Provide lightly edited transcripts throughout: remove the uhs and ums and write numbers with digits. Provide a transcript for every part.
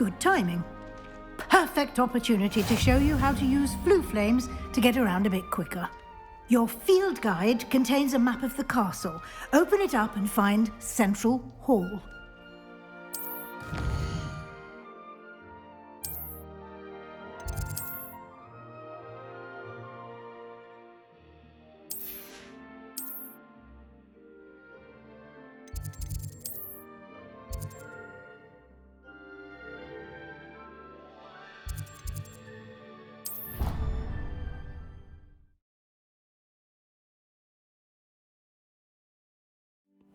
Good timing. Perfect opportunity to show you how to use flue flames to get around a bit quicker. Your field guide contains a map of the castle. Open it up and find Central Hall.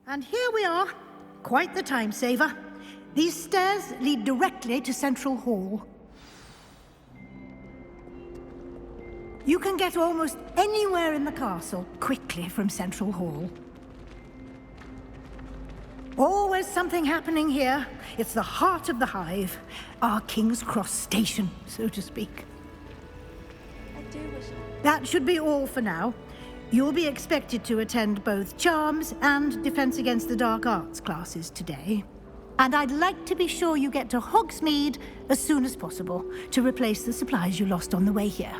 And here we are. Quite the time saver. These stairs lead directly to Central Hall. You can get almost anywhere in the castle quickly from Central Hall. Always something happening here. It's the heart of the hive. Our King's Cross station, so to speak. I do wish That should be all for now. You'll be expected to attend both Charms and Defense Against the Dark Arts classes today. And I'd like to be sure you get to Hogsmeade as soon as possible to replace the supplies you lost on the way here.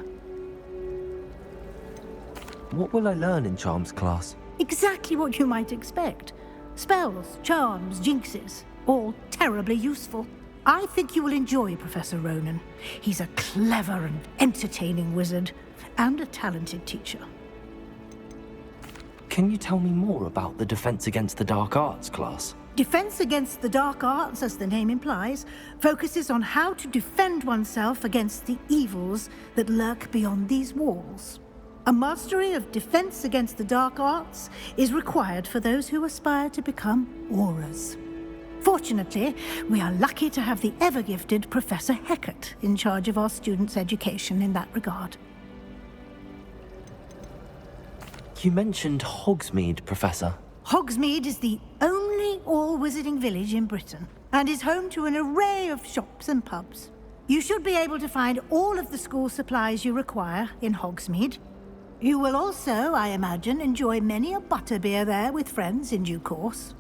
What will I learn in Charms class? Exactly what you might expect. Spells, charms, jinxes, all terribly useful. I think you will enjoy Professor Ronan. He's a clever and entertaining wizard, and a talented teacher. Can you tell me more about the Defense Against the Dark Arts class? Defense Against the Dark Arts, as the name implies, focuses on how to defend oneself against the evils that lurk beyond these walls. A mastery of Defense Against the Dark Arts is required for those who aspire to become Aurors. Fortunately, we are lucky to have the ever-gifted Professor Hecat in charge of our students' education in that regard. You mentioned Hogsmeade, Professor. Hogsmeade is the only all-wizarding village in Britain, and is home to an array of shops and pubs. You should be able to find all of the school supplies you require in Hogsmeade. You will also, I imagine, enjoy many a butterbeer there with friends in due course.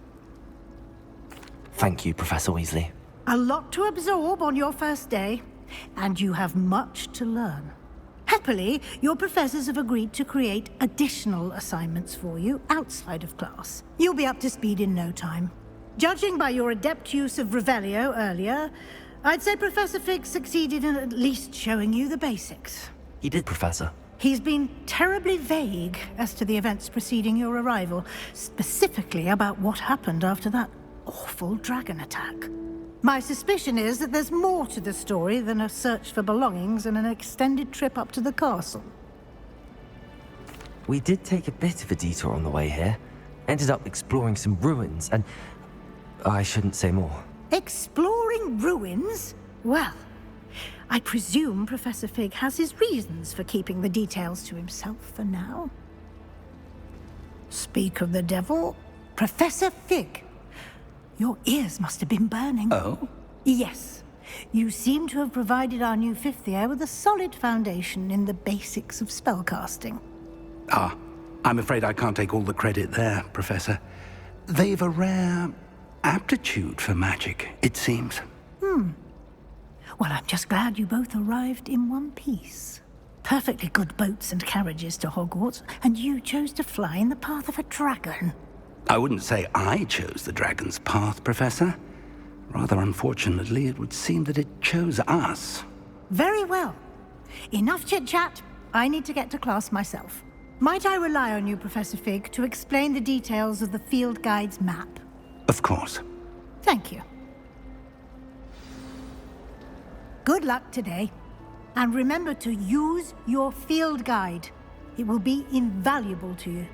Thank you, Professor Weasley. A lot to absorb on your first day, and you have much to learn. Happily, your professors have agreed to create additional assignments for you outside of class. You'll be up to speed in no time. Judging by your adept use of Revelio earlier, I'd say Professor Fig succeeded in at least showing you the basics. He did, Professor. He's been terribly vague as to the events preceding your arrival, specifically about what happened after that awful dragon attack. My suspicion is that there's more to the story than a search for belongings and an extended trip up to the castle. We did take a bit of a detour on the way here. Ended up exploring some ruins, and I shouldn't say more. Exploring ruins? Well, I presume Professor Fig has his reasons for keeping the details to himself for now. Speak of the devil, Professor Fig. Your ears must have been burning. Oh? Yes. You seem to have provided our new fifth year with a solid foundation in the basics of spellcasting. Ah, I'm afraid I can't take all the credit there, Professor. They've a rare aptitude for magic, it seems. Well, I'm just glad you both arrived in one piece. Perfectly good boats and carriages to Hogwarts, and you chose to fly in the path of a dragon. I wouldn't say I chose the dragon's path, Professor. Rather unfortunately, it would seem that it chose us. Very well. Enough chit-chat. I need to get to class myself. Might I rely on you, Professor Fig, to explain the details of the field guide's map? Of course. Thank you. Good luck today. And remember to use your field guide. It will be invaluable to you.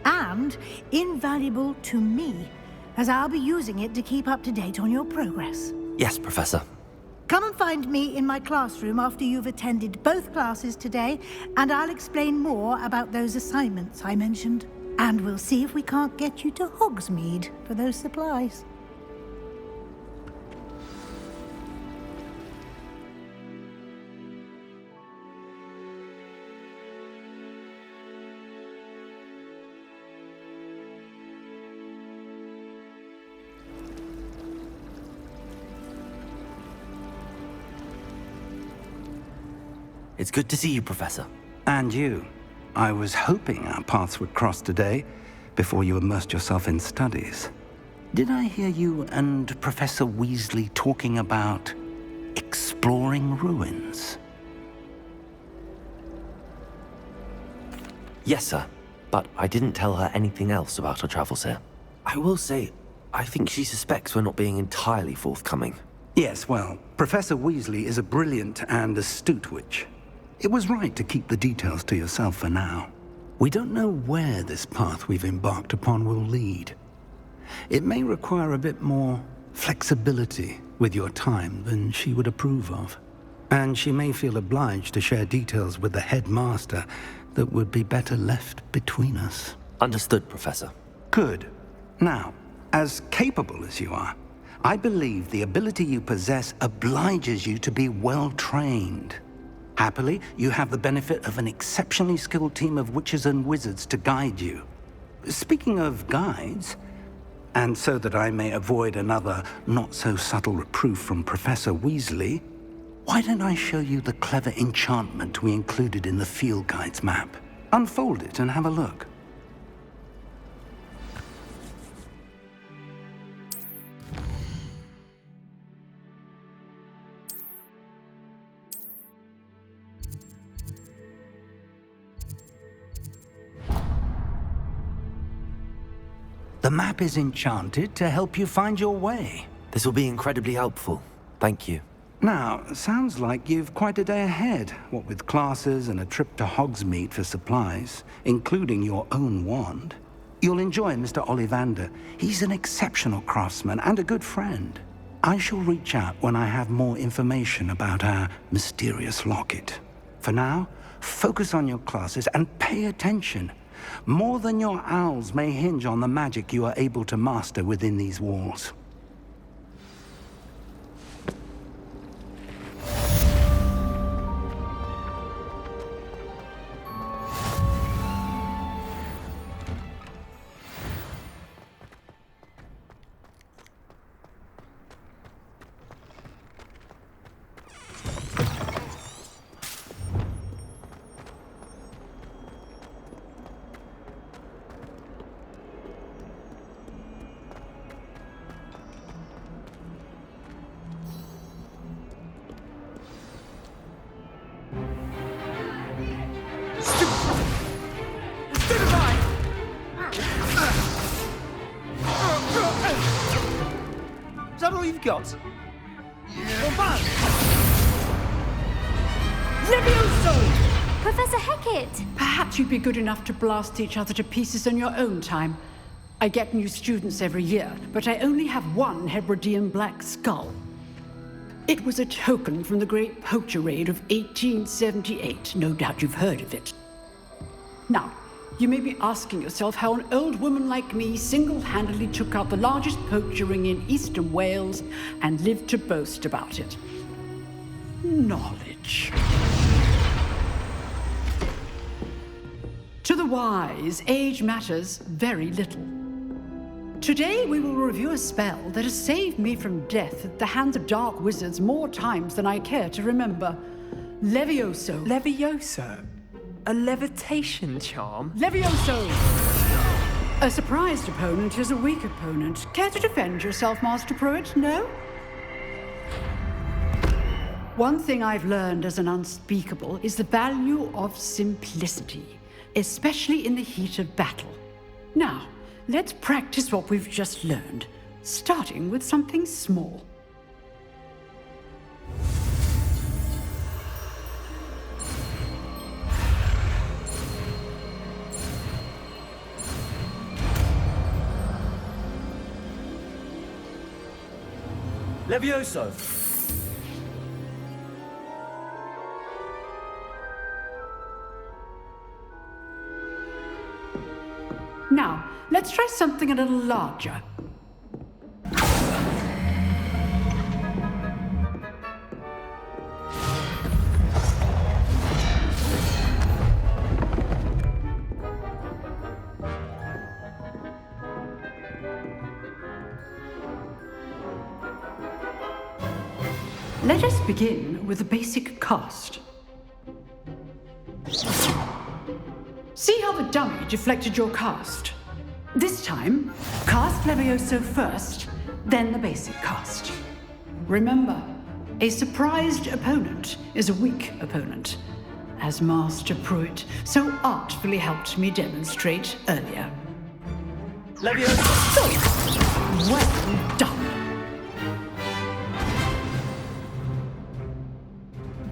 And invaluable to me, as I'll be using it to keep up to date on your progress. Yes, Professor. Come and find me in my classroom after you've attended both classes today, and I'll explain more about those assignments I mentioned. And we'll see if we can't get you to Hogsmeade for those supplies. It's good to see you, Professor. And you. I was hoping our paths would cross today, before you immersed yourself in studies. Did I hear you and Professor Weasley talking about exploring ruins? Yes, sir. But I didn't tell her anything else about our travels here. I will say, I think she suspects we're not being entirely forthcoming. Yes, well, Professor Weasley is a brilliant and astute witch. It was right to keep the details to yourself for now. We don't know where this path we've embarked upon will lead. It may require a bit more flexibility with your time than she would approve of. And she may feel obliged to share details with the headmaster that would be better left between us. Understood, Professor. Good. Now, as capable as you are, I believe the ability you possess obliges you to be well-trained. Happily, you have the benefit of an exceptionally skilled team of witches and wizards to guide you. Speaking of guides, and so that I may avoid another not-so-subtle reproof from Professor Weasley, why don't I show you the clever enchantment we included in the field guide's map? Unfold it and have a look. The map is enchanted to help you find your way. This will be incredibly helpful. Thank you. Now, sounds like you've quite a day ahead, what with classes and a trip to Hogsmeade for supplies, including your own wand. You'll enjoy Mr. Ollivander. He's an exceptional craftsman and a good friend. I shall reach out when I have more information about our mysterious locket. For now, focus on your classes and pay attention. More than your owls may hinge on the magic you are able to master within these walls. Is that all you've got? Levioso! Professor Hecat! Perhaps you'd be good enough to blast each other to pieces in your own time. I get new students every year, but I only have one Hebridean black skull. It was a token from the Great Poacher Raid of 1878. No doubt you've heard of it. Now, you may be asking yourself how an old woman like me single-handedly took out the largest poacher ring in eastern Wales and lived to boast about it. Knowledge. To the wise, age matters very little. Today we will review a spell that has saved me from death at the hands of dark wizards more times than I care to remember. Levioso. Levioso? A levitation charm? Levioso! A surprised opponent is a weak opponent. Care to defend yourself, Master Pruitt? No? One thing I've learned as an unspeakable is the value of simplicity, especially in the heat of battle. Now, let's practice what we've just learned, starting with something small. Levioso! Now, let's try something a little larger. Let us begin with the basic cast. See how the dummy deflected your cast? This time, cast Levioso first, then the basic cast. Remember, a surprised opponent is a weak opponent, as Master Pruitt so artfully helped me demonstrate earlier. Levioso! Well done.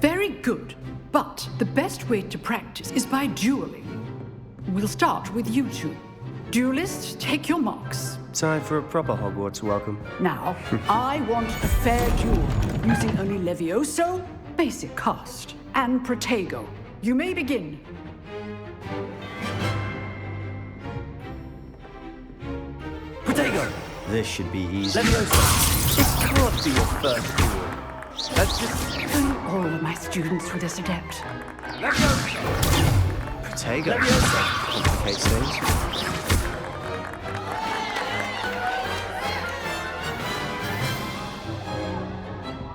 Very good, but the best way to practice is by dueling. We'll start with you two. Duelists, take your marks. Time for a proper Hogwarts welcome. Now, I want a fair duel, using only Levioso, basic cast, and Protego. You may begin. Protego! This should be easy. Levioso! This can't be your first duel. That's just... All of my students were this adept. Levioso! Protego. Levioso! Complicates things.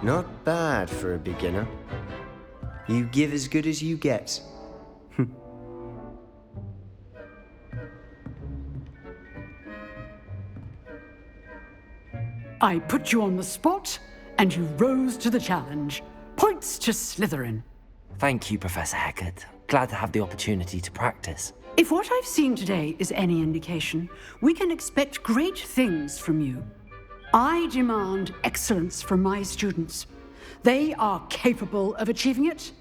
Not bad for a beginner. You give as good as you get. I put you on the spot, and you rose to the challenge. Points to Slytherin. Thank you, Professor Hecat. Glad to have the opportunity to practice. If what I've seen today is any indication, we can expect great things from you. I demand excellence from my students. They are capable of achieving it,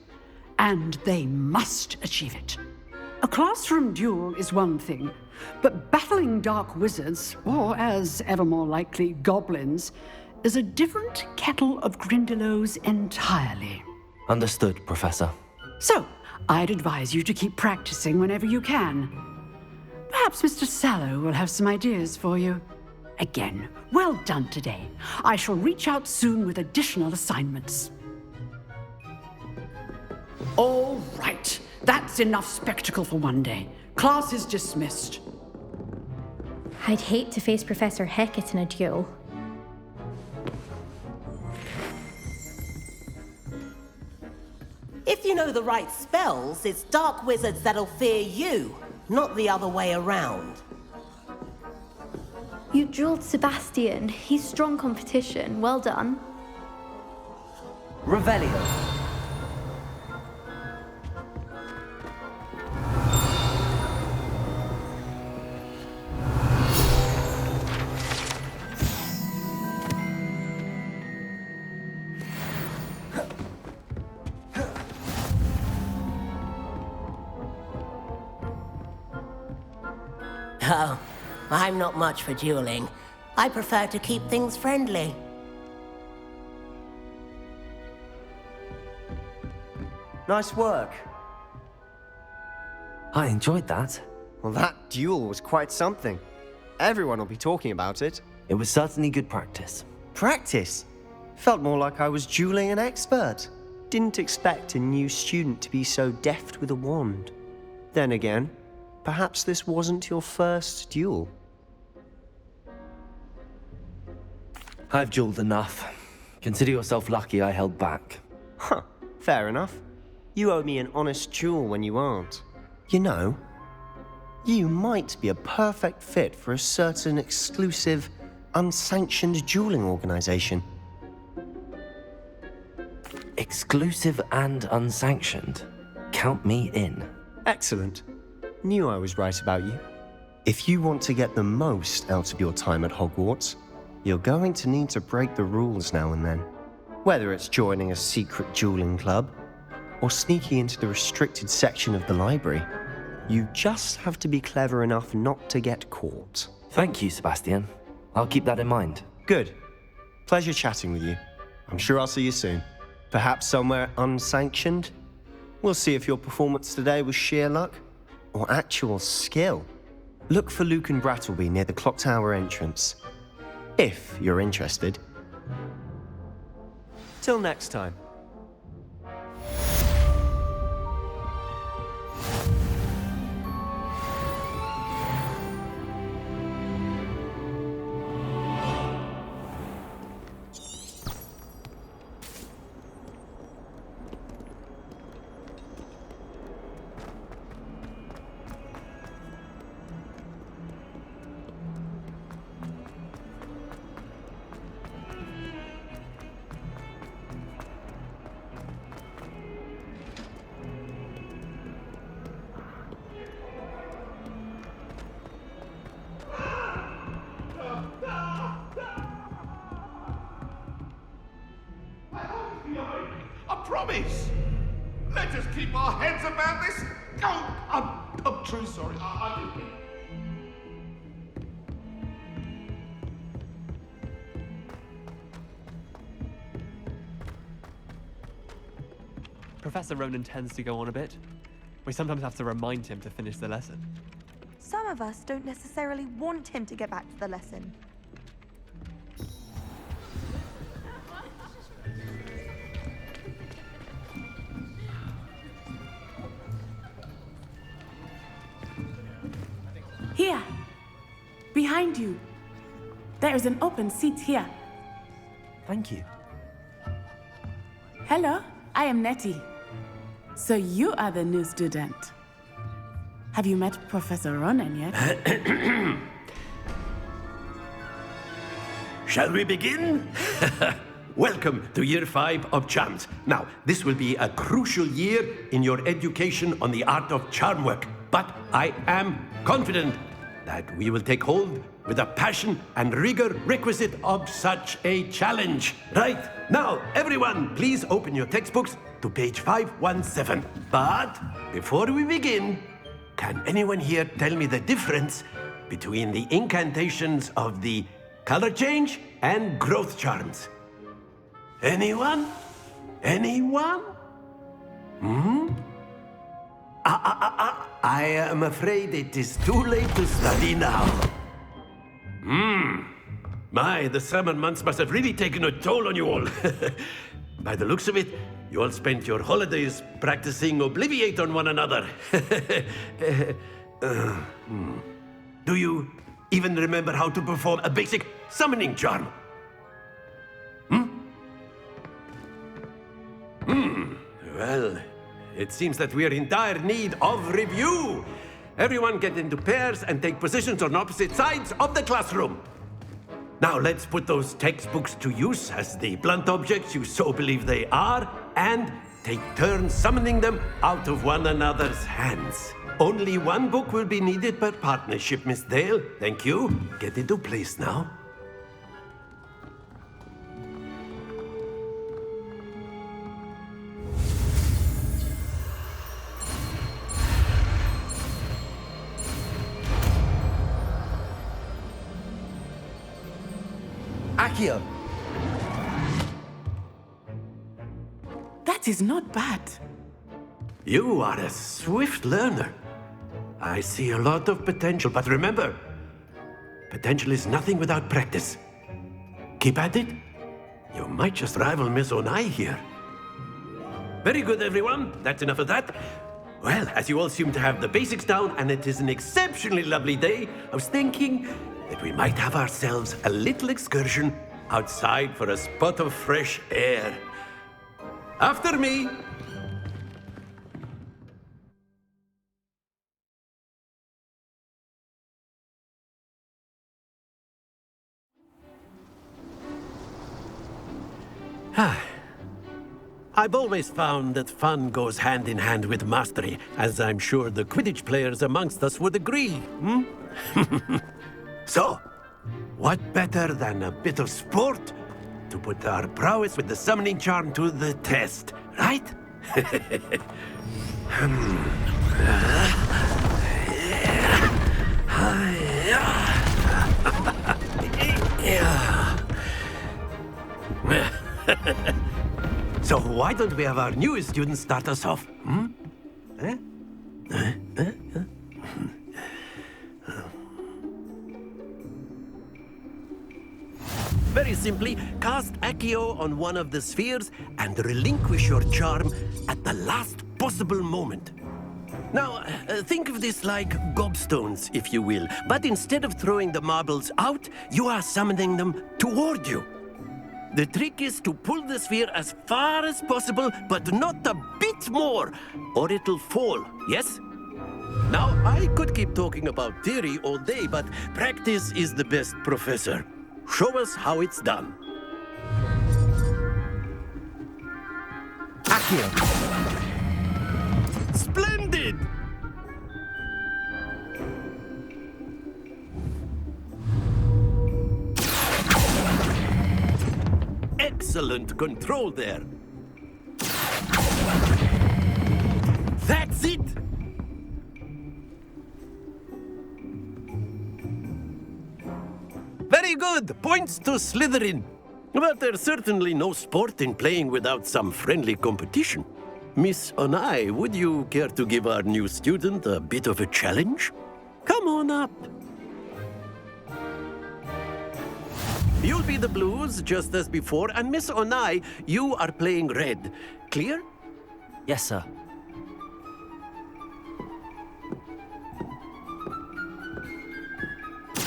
and they must achieve it. A classroom duel is one thing, but battling dark wizards, or as ever more likely, goblins, is a different kettle of Grindylows entirely. Understood, Professor. So, I'd advise you to keep practicing whenever you can. Perhaps Mr. Sallow will have some ideas for you. Again, well done today. I shall reach out soon with additional assignments. All right, that's enough spectacle for one day. Class is dismissed. I'd hate to face Professor Hecat in a duel. If you know the right spells, it's dark wizards that'll fear you, not the other way around. You drilled Sebastian. He's strong competition. Well done. Revelio. Oh, I'm not much for dueling. I prefer to keep things friendly. Nice work. I enjoyed that. Well, that duel was quite something. Everyone will be talking about it. It was certainly good practice. Practice? Felt more like I was dueling an expert. Didn't expect a new student to be so deft with a wand. Then again, perhaps this wasn't your first duel. I've dueled enough. Consider yourself lucky I held back. Huh, fair enough. You owe me an honest duel when you aren't. You know, you might be a perfect fit for a certain exclusive, unsanctioned dueling organization. Exclusive and unsanctioned. Count me in. Excellent. Knew I was right about you. If you want to get the most out of your time at Hogwarts, you're going to need to break the rules now and then. Whether it's joining a secret dueling club, or sneaking into the restricted section of the library, you just have to be clever enough not to get caught. Thank you, Sebastian. I'll keep that in mind. Good. Pleasure chatting with you. I'm sure I'll see you soon. Perhaps somewhere unsanctioned? We'll see if your performance today was sheer luck or actual skill. Look for Luke and Brattleby near the clock tower entrance, if you're interested. Till next time. promise. Let us keep our heads about this. Oh, I'm truly sorry. Professor Ronan tends to go on a bit. We sometimes have to remind him to finish the lesson. Some of us don't necessarily want him to get back to the lesson. Here, behind you. There is an open seat here. Thank you. Hello, I am Nettie. So you are the new student. Have you met Professor Ronan yet? Shall we begin? Welcome to Year 5 of Charms. Now, this will be a crucial year in your education on the art of charm work. But I am confident that we will take hold with the passion and rigor requisite of such a challenge. Right, now, everyone, please open your textbooks to page 517. But before we begin, can anyone here tell me the difference between the incantations of the color change and growth charms? Anyone? Anyone? I am afraid it is too late to study now. My, the summer months must have really taken a toll on you all. By the looks of it, you all spent your holidays practicing Obliviate on one another. Do you even remember how to perform a basic summoning charm? Well, it seems that we are in dire need of review. Everyone get into pairs and take positions on opposite sides of the classroom. Now let's put those textbooks to use as the blunt objects you so believe they are, and take turns summoning them out of one another's hands. Only one book will be needed per partnership, Miss Dale. Thank you. Get into place now. Accio! That is not bad. You are a swift learner. I see a lot of potential, but remember, potential is nothing without practice. Keep at it. You might just rival Miss Onai here. Very good, everyone. That's enough of that. Well, as you all seem to have the basics down, and it is an exceptionally lovely day, I was thinking that we might have ourselves a little excursion outside for a spot of fresh air. After me. I've always found that fun goes hand in hand with mastery, as I'm sure the Quidditch players amongst us would agree. So, what better than a bit of sport to put our prowess with the summoning charm to the test, right? So why don't we have our newest student start us off? Very simply, cast Accio on one of the spheres and relinquish your charm at the last possible moment. Now, think of this like gobstones, if you will, but instead of throwing the marbles out, you are summoning them toward you. The trick is to pull the sphere as far as possible, but not a bit more, or it'll fall, yes? Now, I could keep talking about theory all day, but practice is the best professor. Show us how it's done. Accio! Splendid! Excellent control there. That's it! Very good! Points to Slytherin. But there's certainly no sport in playing without some friendly competition. Miss Onai, would you care to give our new student a bit of a challenge? Come on up. You'll be the blues, just as before, and Miss Onai, you are playing red. Clear? Yes, sir.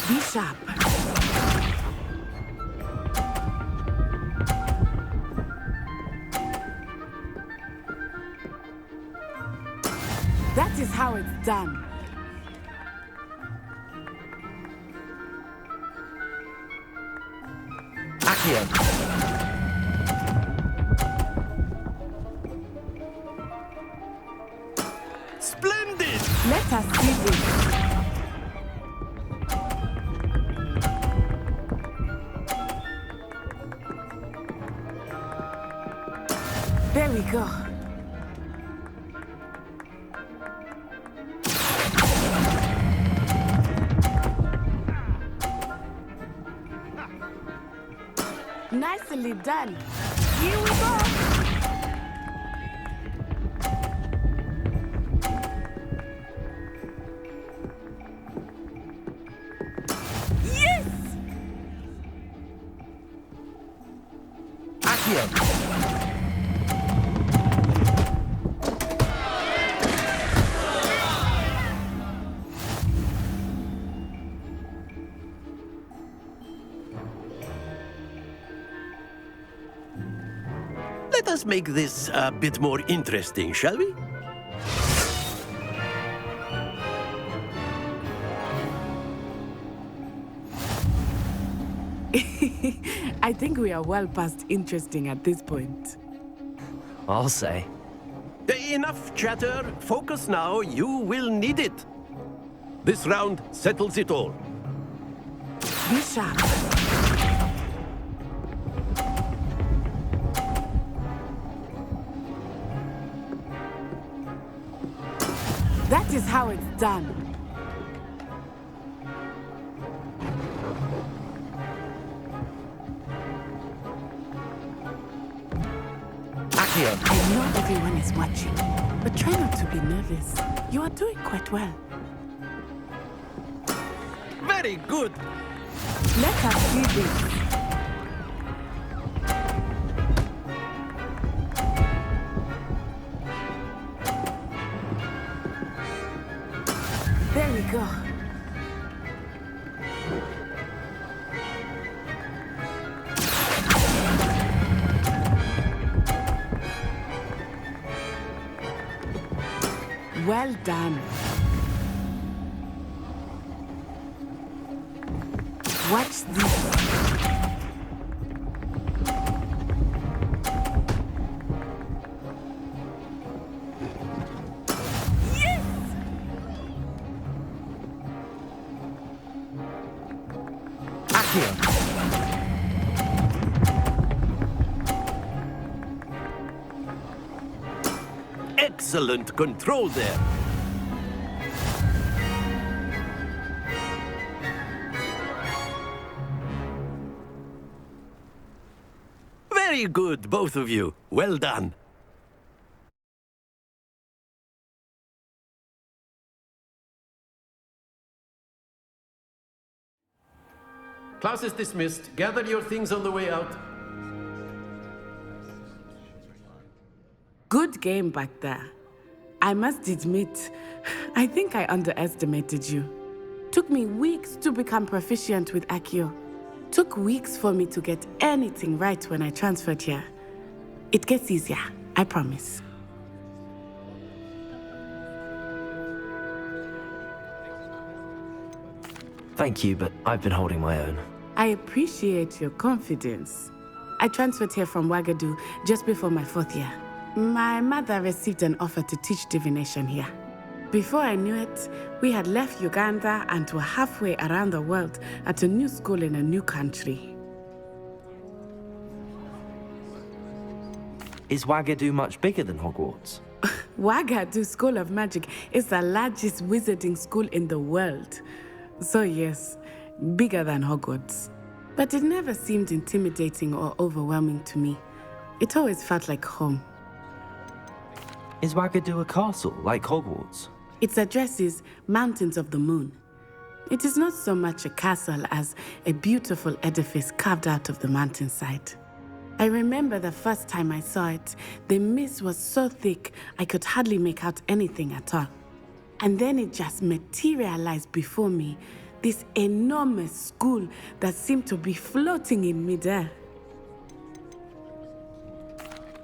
Be sharp. That is how it's done. Accio. Splendid! Let us see this. There we go. Nicely done. Here we go. Yes! Accio. Let us make this a bit more interesting, shall we? I think we are well past interesting at this point. I'll say. Enough chatter. Focus now. You will need it. This round settles it all. Be sharp. That is how it's done. Accio. I know everyone is watching, but try not to be nervous. You are doing quite well. Very good. Let us see this. There we go. Well done. Watch this. Excellent control there. Very good, both of you. Well done. Class is dismissed. Gather your things on the way out. Good game back there. I must admit, I think I underestimated you. Took me weeks to become proficient with Accio. Took weeks for me to get anything right when I transferred here. It gets easier, I promise. Thank you, but I've been holding my own. I appreciate your confidence. I transferred here from Wagadu just before my 4th year. My mother received an offer to teach divination here. Before I knew it, we had left Uganda and were halfway around the world at a new school in a new country. Is Wagadu much bigger than Hogwarts? Wagadu School of Magic is the largest wizarding school in the world. So yes, bigger than Hogwarts. But it never seemed intimidating or overwhelming to me. It always felt like home. Is Wagadu a castle, like Hogwarts? Its address is Mountains of the Moon. It is not so much a castle as a beautiful edifice carved out of the mountainside. I remember the first time I saw it, the mist was so thick I could hardly make out anything at all. And then it just materialized before me, this enormous school that seemed to be floating in midair.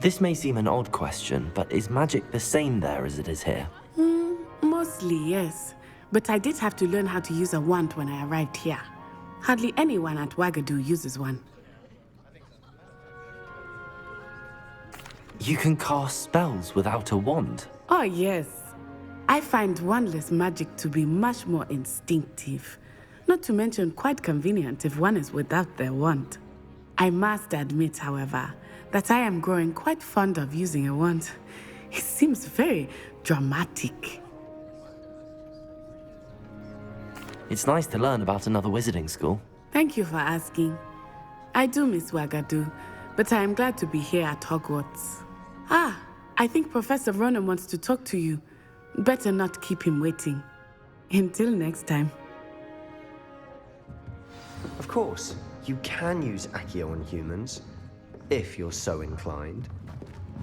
This may seem an odd question, but is magic the same there as it is here? Mostly, yes. But I did have to learn how to use a wand when I arrived here. Hardly anyone at Wagadu uses one. You can cast spells without a wand? Oh, yes. I find wandless magic to be much more instinctive. Not to mention quite convenient if one is without their wand. I must admit, however, that I am growing quite fond of using a wand. It seems very dramatic. It's nice to learn about another wizarding school. Thank you for asking. I do miss Wagadu, but I am glad to be here at Hogwarts. Ah, I think Professor Ronan wants to talk to you. Better not keep him waiting. Until next time. Of course, you can use Accio on humans, if you're so inclined.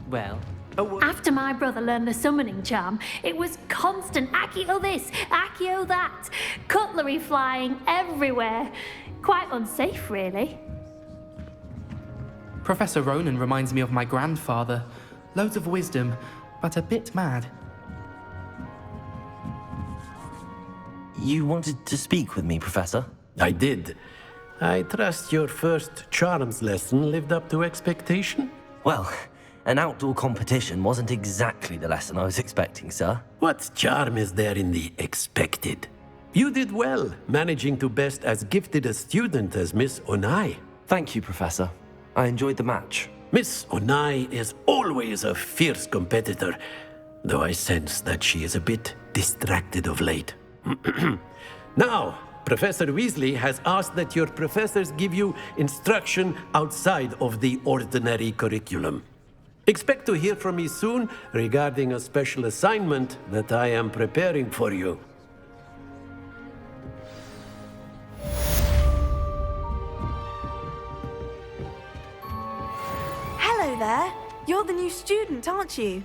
Well, After my brother learned the summoning charm, it was constant Accio this, Accio that, cutlery flying everywhere. Quite unsafe, really. Professor Ronan reminds me of my grandfather. Loads of wisdom, but a bit mad. You wanted to speak with me, Professor? I did. I trust your first charms lesson lived up to expectation? Well, an outdoor competition wasn't exactly the lesson I was expecting, sir. What charm is there in the expected? You did well, managing to best as gifted a student as Miss Onai. Thank you, Professor. I enjoyed the match. Miss Onai is always a fierce competitor, though I sense that she is a bit distracted of late. Now, Professor Weasley has asked that your professors give you instruction outside of the ordinary curriculum. Expect to hear from me soon regarding a special assignment that I am preparing for you. Hello there. You're the new student, aren't you?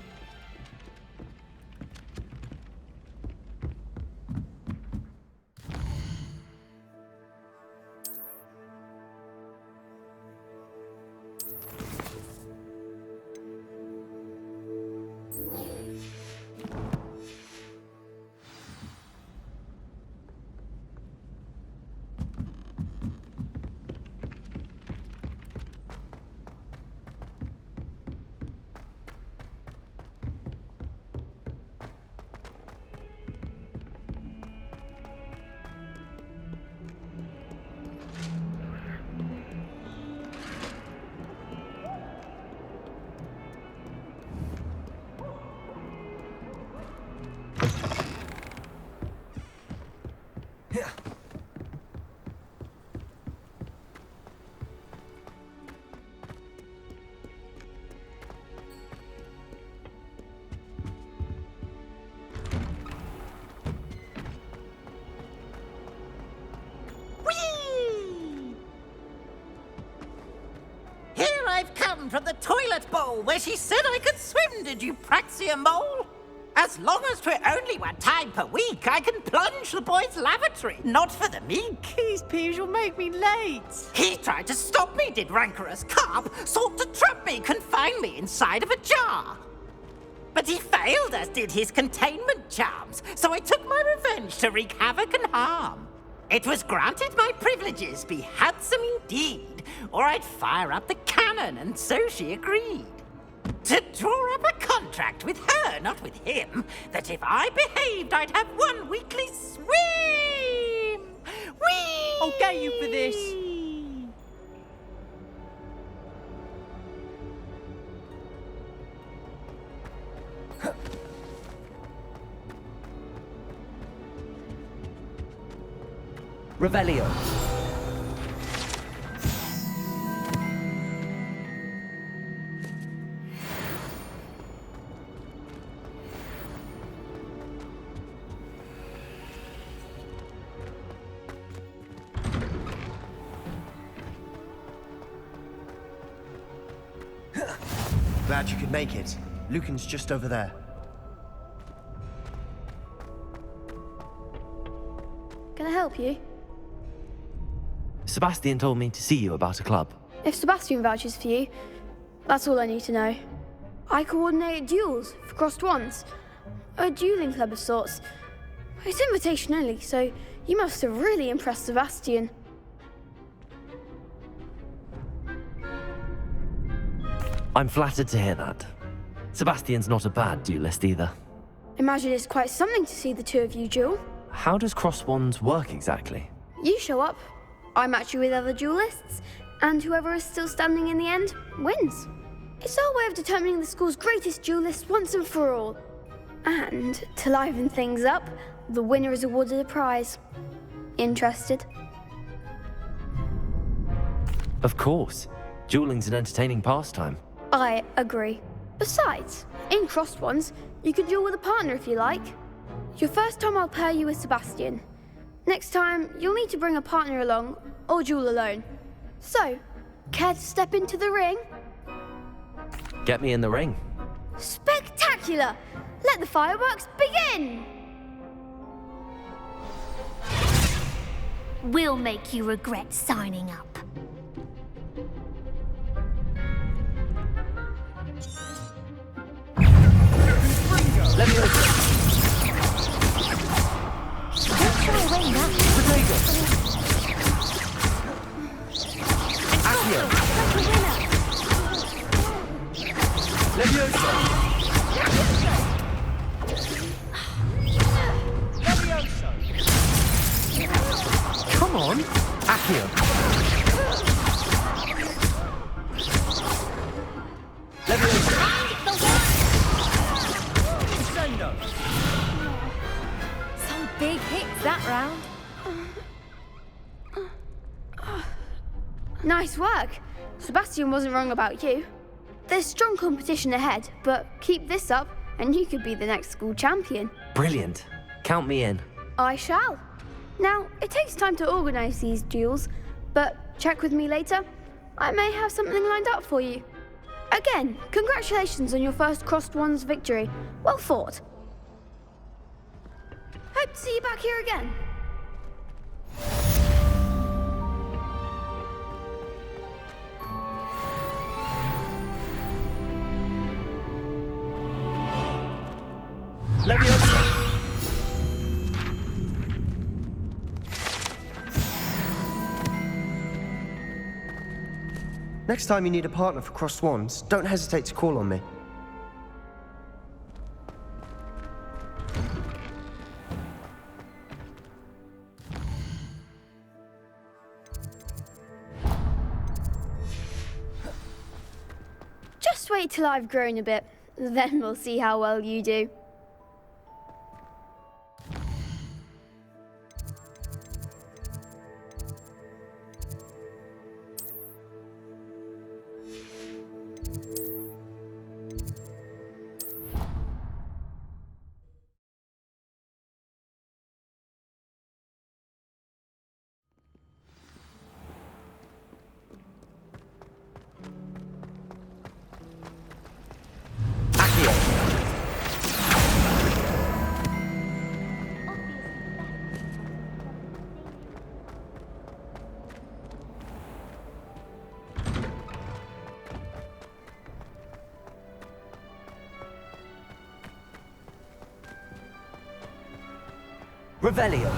From the toilet bowl where she said I could swim, did you praxia mole? As long as 'twere only one time per week, I can plunge the boy's lavatory, not for the meek. Please, Peeves, you'll make me late. He tried to stop me, did rancorous carp, sought to trap me, confine me inside of a jar. But he failed, as did his containment charms, so I took my revenge to wreak havoc and harm. It was granted my privileges be handsome indeed, or I'd fire up the cannon, and so she agreed. To draw up a contract with her, not with him, that if I behaved, I'd have one weekly swim! Whee! I'll get you for this. Revelio. Glad you could make it. Lucan's just over there. Can I help you? Sebastian told me to see you about a club. If Sebastian vouches for you, that's all I need to know. I coordinate duels for crossed wands. A dueling club of sorts. It's invitation only, so you must have really impressed Sebastian. I'm flattered to hear that. Sebastian's not a bad duelist either. Imagine it's quite something to see the two of you duel. How does cross wands work exactly? You show up, I match you with other duelists, and whoever is still standing in the end wins. It's our way of determining the school's greatest duelist once and for all. And to liven things up, the winner is awarded a prize. Interested? Of course. Dueling's an entertaining pastime. I agree. Besides, in crossed ones, you can duel with a partner if you like. Your first time I'll pair you with Sebastian. Next time, you'll need to bring a partner along, or duel alone. So, care to step into the ring? Get me in the ring. Spectacular! Let the fireworks begin! We'll make you regret signing up. Let me open. Don't shy away now. Potato. Accio. Leviosa. Come on. Accio. Leviosa. Some big hits that round. Nice work. Sebastian wasn't wrong about you. There's strong competition ahead, but keep this up and you could be the next school champion. Brilliant. Count me in. I shall. Now, it takes time to organise these duels, but check with me later. I may have something lined up for you. Again, congratulations on your first crossed wands victory. Well fought. Hope to see you back here again. Next time you need a partner for crossed wands, don't hesitate to call on me. Just wait till I've grown a bit, then we'll see how well you do. Revelio.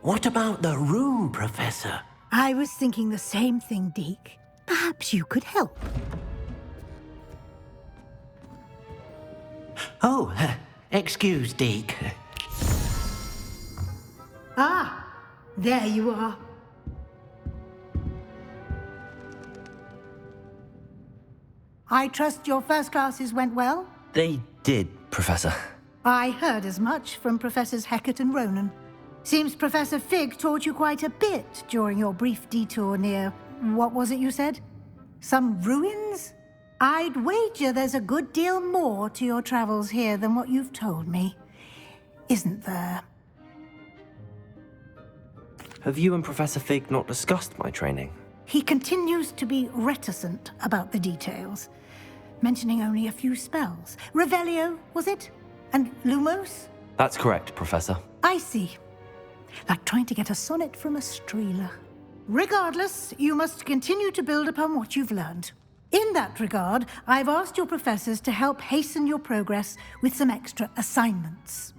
What about the room, Professor? I was thinking the same thing, Deke. Perhaps you could help. Oh, excuse, Deke. Ah, there you are. I trust your first classes went well? They did, Professor. I heard as much from Professors Hecat and Ronan. Seems Professor Fig taught you quite a bit during your brief detour near... what was it you said? Some ruins? I'd wager there's a good deal more to your travels here than what you've told me. Isn't there? Have you and Professor Fig not discussed my training? He continues to be reticent about the details, mentioning only a few spells. Revelio, was it? And Lumos? That's correct, Professor. I see. Like trying to get a sonnet from a streeler. Regardless, you must continue to build upon what you've learned. In that regard, I've asked your professors to help hasten your progress with some extra assignments.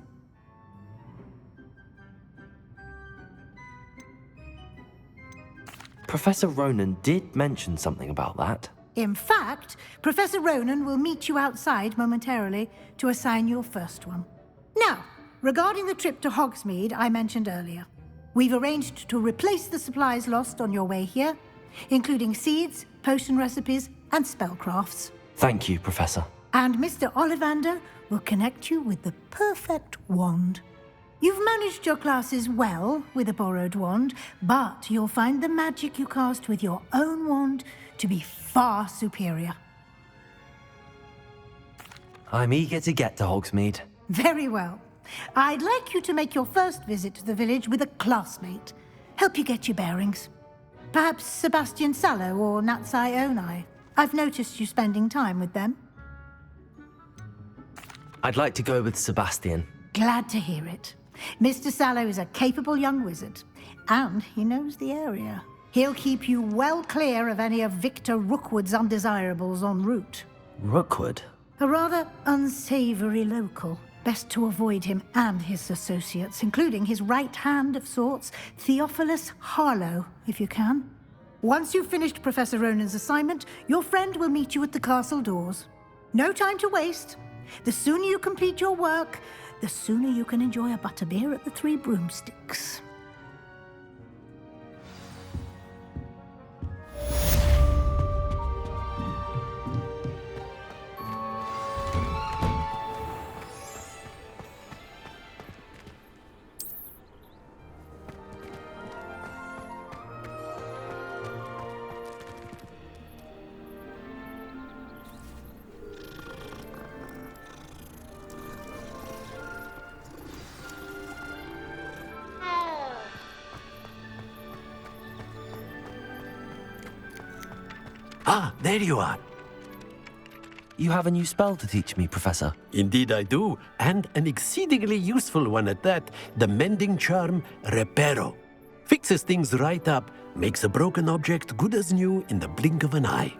Professor Ronan did mention something about that. In fact, Professor Ronan will meet you outside momentarily to assign your first one. Now, regarding the trip to Hogsmeade I mentioned earlier, we've arranged to replace the supplies lost on your way here, including seeds, potion recipes, and spellcrafts. Thank you, Professor. And Mr. Ollivander will connect you with the perfect wand. You've managed your classes well with a borrowed wand, but you'll find the magic you cast with your own wand to be far superior. I'm eager to get to Hogsmeade. Very well. I'd like you to make your first visit to the village with a classmate. Help you get your bearings. Perhaps Sebastian Sallow or Natsai Onai. I've noticed you spending time with them. I'd like to go with Sebastian. Glad to hear it. Mr. Sallow is a capable young wizard, and he knows the area. He'll keep you well clear of any of Victor Rookwood's undesirables en route. Rookwood? A rather unsavory local. Best to avoid him and his associates, including his right hand of sorts, Theophilus Harlow, if you can. Once you've finished Professor Ronan's assignment, your friend will meet you at the castle doors. No time to waste. The sooner you complete your work, the sooner you can enjoy a butterbeer at the Three Broomsticks. Ah, there you are. You have a new spell to teach me, Professor. Indeed I do, and an exceedingly useful one at that. The mending charm, Reparo. Fixes things right up, makes a broken object good as new in the blink of an eye.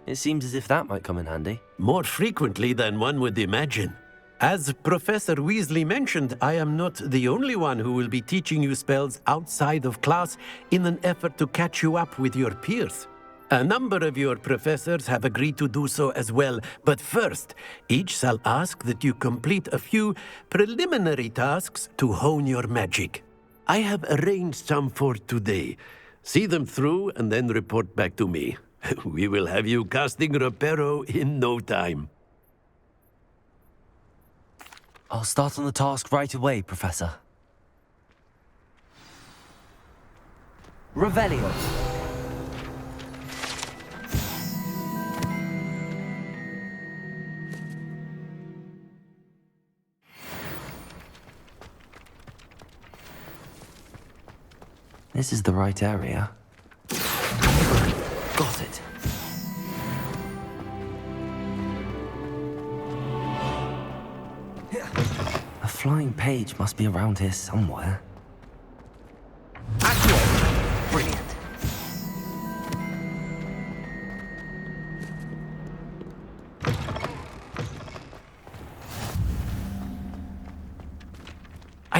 It seems as if that might come in handy. More frequently than one would imagine. As Professor Weasley mentioned, I am not the only one who will be teaching you spells outside of class in an effort to catch you up with your peers. A number of your professors have agreed to do so as well, but first, each shall ask that you complete a few preliminary tasks to hone your magic. I have arranged some for today. See them through and then report back to me. We will have you casting Reparo in no time. I'll start on the task right away, Professor. Revelio. This is the right area. Got it. A flying page must be around here somewhere. Brilliant.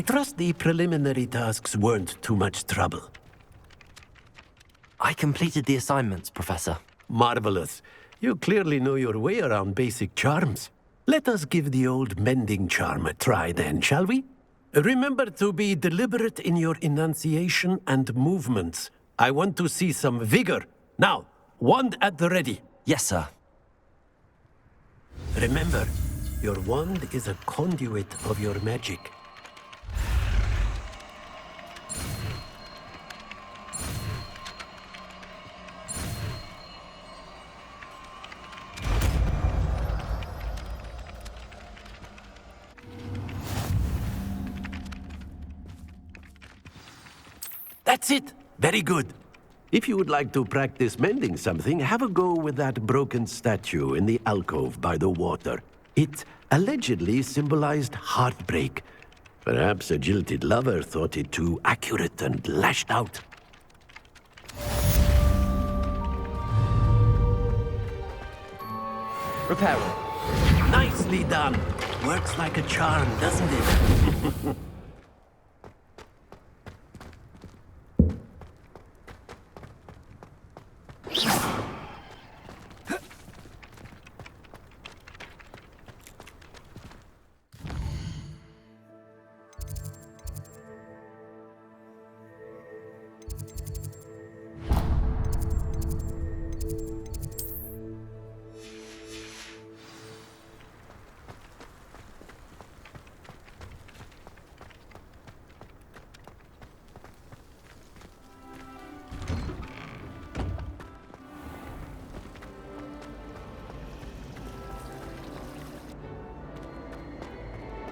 trust the preliminary tasks weren't too much trouble. I completed the assignments, Professor. Marvelous. You clearly know your way around basic charms. Let us give the old mending charm a try then, shall we? Remember to be deliberate in your enunciation and movements. I want to see some vigor. Now, wand at the ready. Yes, sir. Remember, your wand is a conduit of your magic. That's it! Very good. If you would like to practice mending something, have a go with that broken statue in the alcove by the water. It allegedly symbolized heartbreak. Perhaps a jilted lover thought it too accurate and lashed out. Repair it. Nicely done. Works like a charm, doesn't it?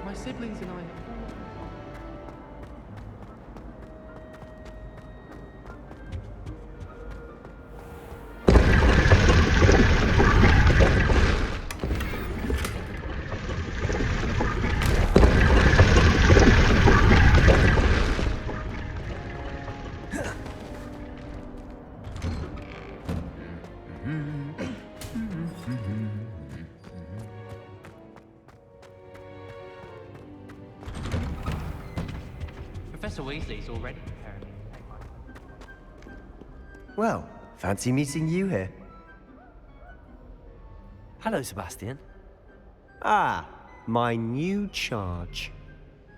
My siblings and I... Professor Weasley's already preparing. Well, fancy meeting you here. Hello, Sebastian. Ah, my new charge.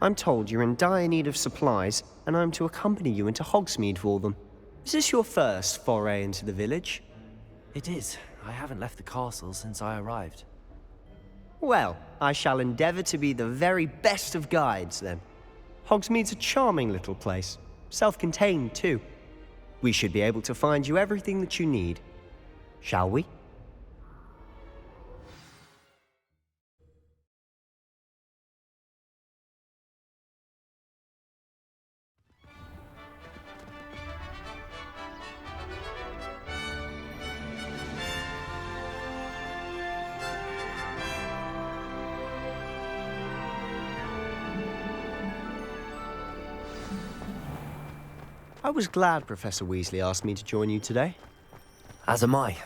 I'm told you're in dire need of supplies, and I'm to accompany you into Hogsmeade for them. Is this your first foray into the village? It is. I haven't left the castle since I arrived. Well, I shall endeavour to be the very best of guides, then. Hogsmeade's a charming little place. Self-contained, too. We should be able to find you everything that you need. Shall we? I was glad Professor Weasley asked me to join you today. As am I.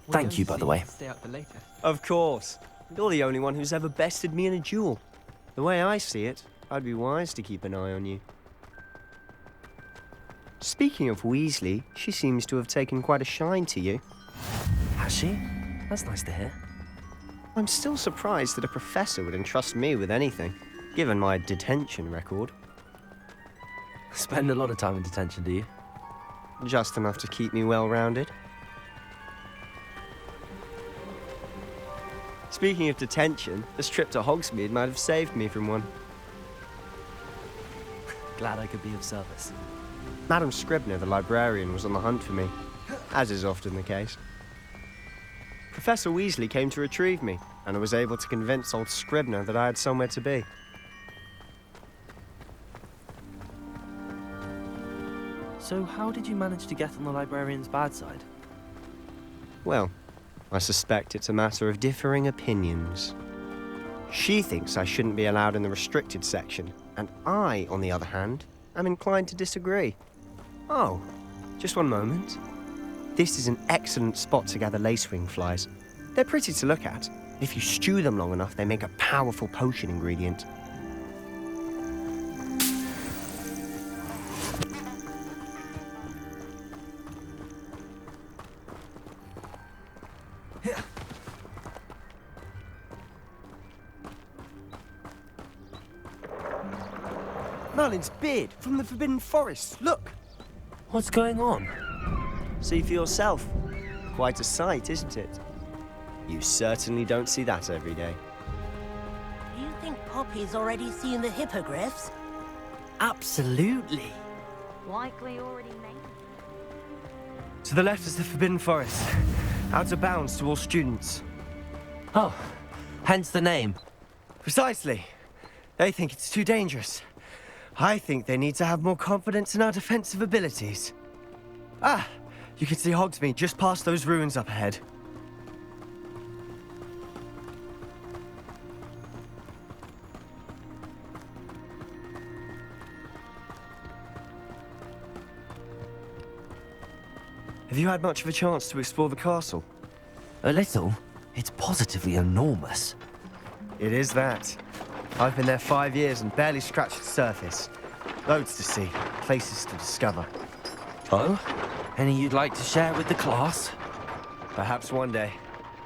Thank you, by the way. Stay out for later. Of course. You're the only one who's ever bested me in a duel. The way I see it, I'd be wise to keep an eye on you. Speaking of Weasley, she seems to have taken quite a shine to you. Has she? That's nice to hear. I'm still surprised that a professor would entrust me with anything, given my detention record. Spend a lot of time in detention, do you? Just enough to keep me well-rounded. Speaking of detention, this trip to Hogsmeade might have saved me from one. Glad I could be of service. Madam Scribner, the librarian, was on the hunt for me, as is often the case. Professor Weasley came to retrieve me, and I was able to convince old Scribner that I had somewhere to be. So how did you manage to get on the librarian's bad side? Well, I suspect it's a matter of differing opinions. She thinks I shouldn't be allowed in the restricted section, and I, on the other hand, am inclined to disagree. Oh, just one moment. This is an excellent spot to gather lacewing flies. They're pretty to look at. If you stew them long enough, they make a powerful potion ingredient. Merlin's beard from the Forbidden Forest. Look. What's going on? See for yourself. Quite a sight, isn't it? You certainly don't see that every day. Do you think Poppy's already seen the hippogriffs? Absolutely. Likely already named. To the left is the Forbidden Forest. Out of bounds to all students. Oh, hence the name. Precisely. They think it's too dangerous. I think they need to have more confidence in our defensive abilities. Ah, you can see Hogsmeade just past those ruins up ahead. Have you had much of a chance to explore the castle? A little. It's positively enormous. It is that. I've been there 5 years and barely scratched the surface. Loads to see, places to discover. Oh? Any you'd like to share with the class? Perhaps one day.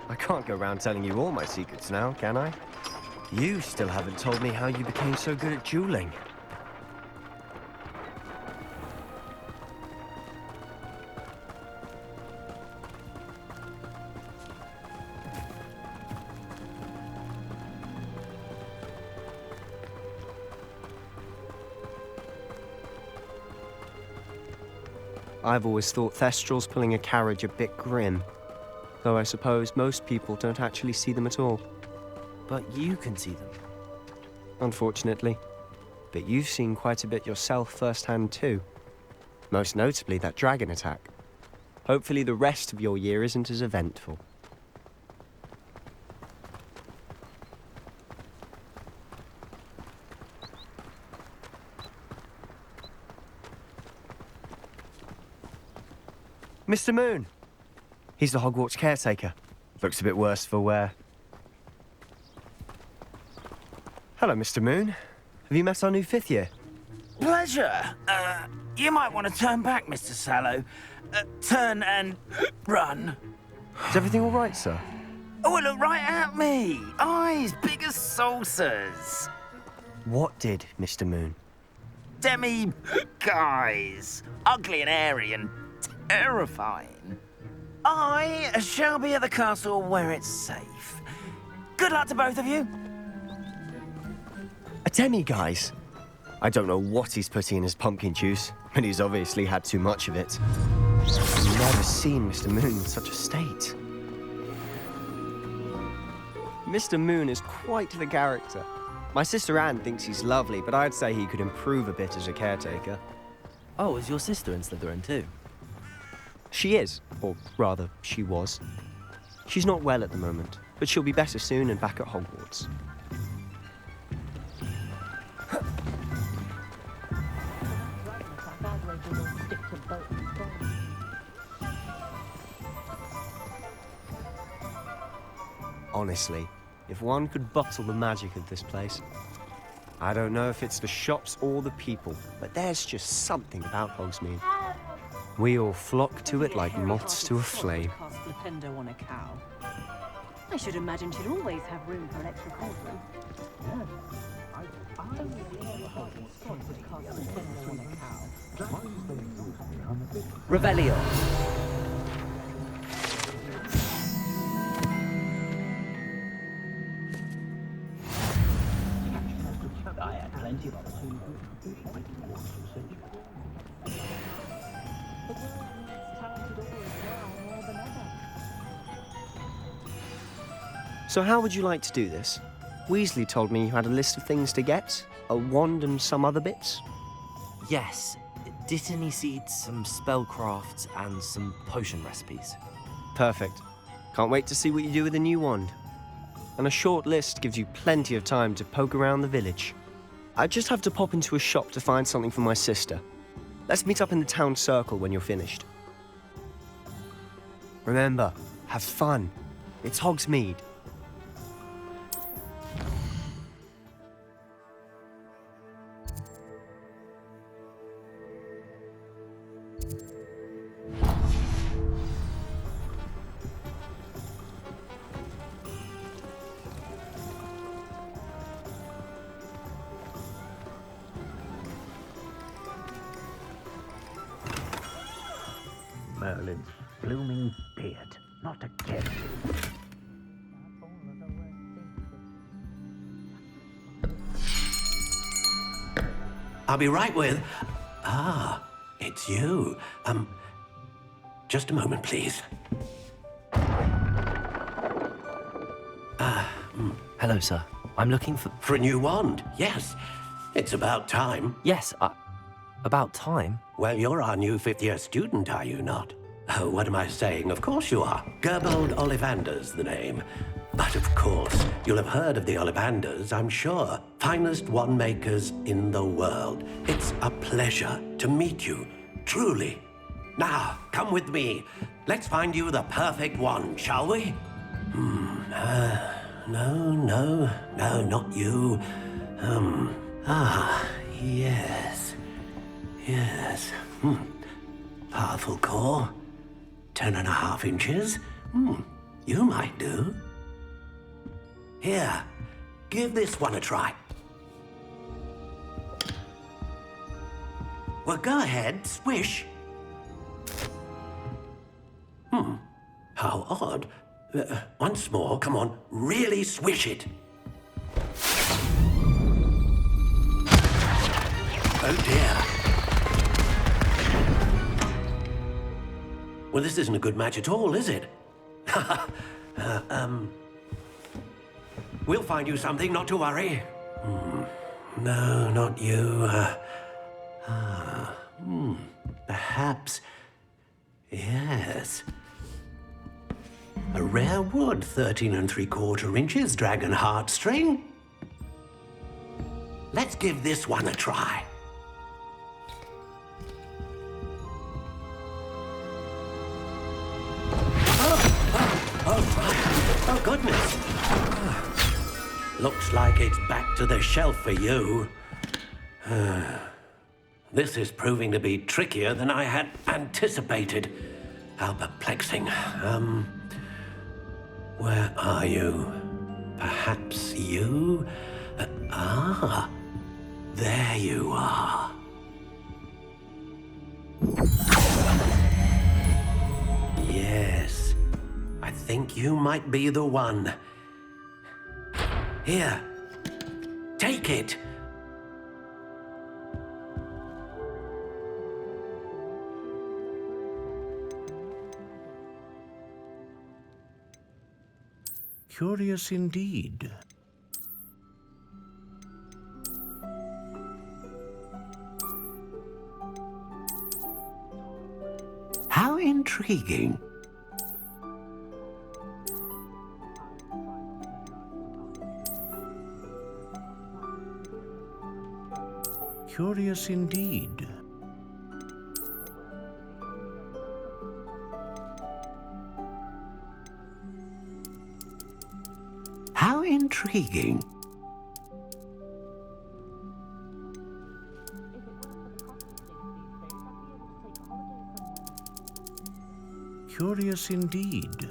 I can't go around telling you all my secrets now, can I? You still haven't told me how you became so good at dueling. I've always thought Thestrals pulling a carriage a bit grim. Though I suppose most people don't actually see them at all. But you can see them. Unfortunately. But you've seen quite a bit yourself firsthand too. Most notably that dragon attack. Hopefully the rest of your year isn't as eventful. Mr. Moon. He's the Hogwarts caretaker. Looks a bit worse for wear. Hello, Mr. Moon. Have you met our new 5th year? Pleasure. You might want to turn back, Mr. Sallow. Turn and run. Is everything all right, sir? Oh, look right at me. Eyes big as saucers. What did, Mr. Moon? Guys. Ugly and airy and terrifying. I shall be at the castle where it's safe. Good luck to both of you. A demi-guise? I don't know what he's putting in his pumpkin juice, but he's obviously had too much of it. I've never seen Mr. Moon in such a state. Mr. Moon is quite the character. My sister Anne thinks he's lovely, but I'd say he could improve a bit as a caretaker. Oh, is your sister in Slytherin too? She is, or rather, she was. She's not well at the moment, but she'll be better soon and back at Hogwarts. Honestly, if one could bottle the magic of this place. I don't know if it's the shops or the people, but there's just something about Hogsmeade. We all flock to it like moths to a flame. On a cow. I should imagine she'd always have room for an extra cauldron. Revelio. I had plenty of opportunity. So how would you like to do this? Weasley told me you had a list of things to get, a wand and some other bits. Yes. Dittany seeds, some spellcrafts, and some potion recipes. Perfect. Can't wait to see what you do with the new wand. And a short list gives you plenty of time to poke around the village. I just have to pop into a shop to find something for my sister. Let's meet up in the town circle when you're finished. Remember, have fun. It's Hogsmeade. blooming beard. Not again. I'll be right with... Ah, it's you. Just a moment, please. Hello, sir. I'm looking for... For a new wand, yes. It's about time. Yes, about time? Well, you're our new fifth-year student, are you not? Oh, what am I saying? Of course you are. Gerbold Ollivander's the name. But of course, you'll have heard of the Ollivanders, I'm sure. Finest wand makers in the world. It's a pleasure to meet you, truly. Now, come with me. Let's find you the perfect wand, shall we? No, not you. Yes. Powerful core. 10.5 inches. You might do. Here, give this one a try. Well, go ahead, swish. How odd. Once more, come on, really swish it. Oh dear. Well, this isn't a good match at all, is it? We'll find you something, not to worry. No, not you. Perhaps... Yes. A rare wood, 13 3/4 inches, dragon heartstring. Let's give this one a try. Oh, goodness. Looks like it's back to the shelf for you. This is proving to be trickier than I had anticipated. How perplexing. Where are you? Perhaps you? There you are. Yes, I think you might be the one. Here, take it. Curious indeed. How intriguing. Curious indeed. How intriguing. Curious indeed.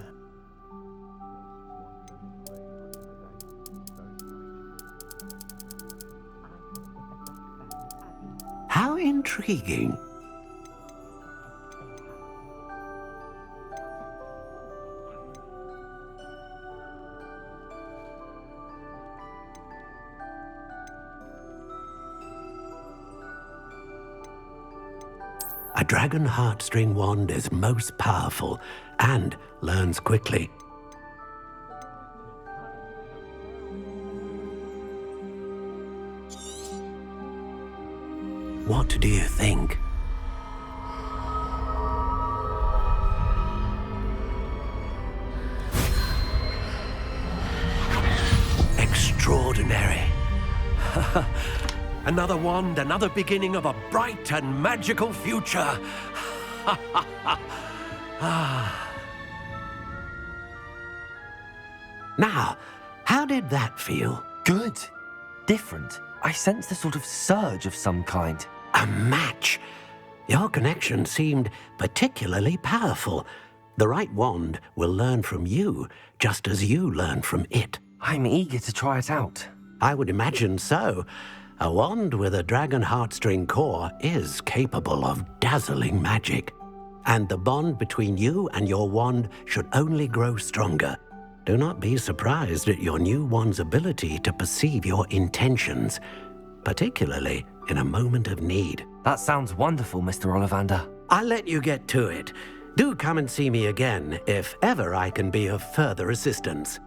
How intriguing. A dragon heartstring wand is most powerful and learns quickly. What do you think? Extraordinary. Another wand, another beginning of a bright and magical future. Now, how did that feel? Good. Different. I sensed a sort of surge of some kind. A match. Your connection seemed particularly powerful. The right wand will learn from you, just as you learn from it. I'm eager to try it out. I would imagine so. A wand with a dragon heartstring core is capable of dazzling magic. and the bond between you and your wand should only grow stronger. Do not be surprised at your new wand's ability to perceive your intentions, particularly in a moment of need. That sounds wonderful, Mr. Ollivander. I'll let you get to it. Do come and see me again if ever I can be of further assistance.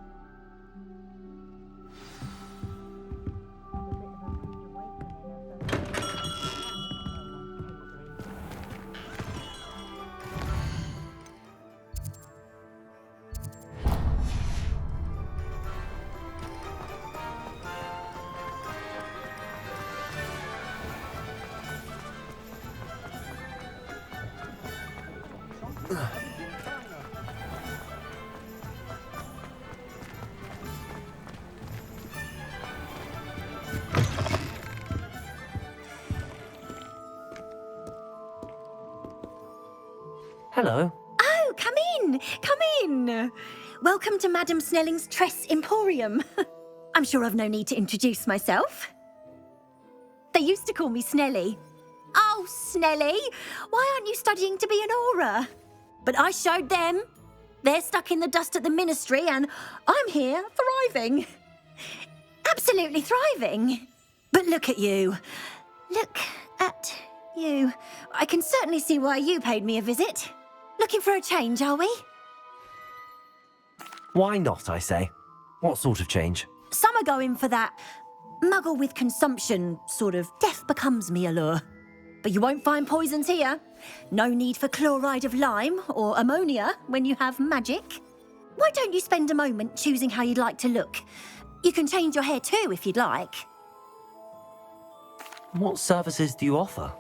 Hello. Oh, come in! Come in! Welcome to Madame Snelling's Tress Emporium. I'm sure I've no need to introduce myself. They used to call me Snelly. Oh, Snelly! Why aren't you studying to be an aura? But I showed them. They're stuck in the dust at the ministry, and I'm here thriving. Absolutely thriving. But look at you. Look at you. I can certainly see why you paid me a visit. Looking for a change, are we? Why not, I say? What sort of change? Some are going for that muggle with consumption, sort of death becomes me allure. But you won't find poisons here. No need for chloride of lime or ammonia when you have magic. Why don't you spend a moment choosing how you'd like to look? You can change your hair too if you'd like. What services do you offer?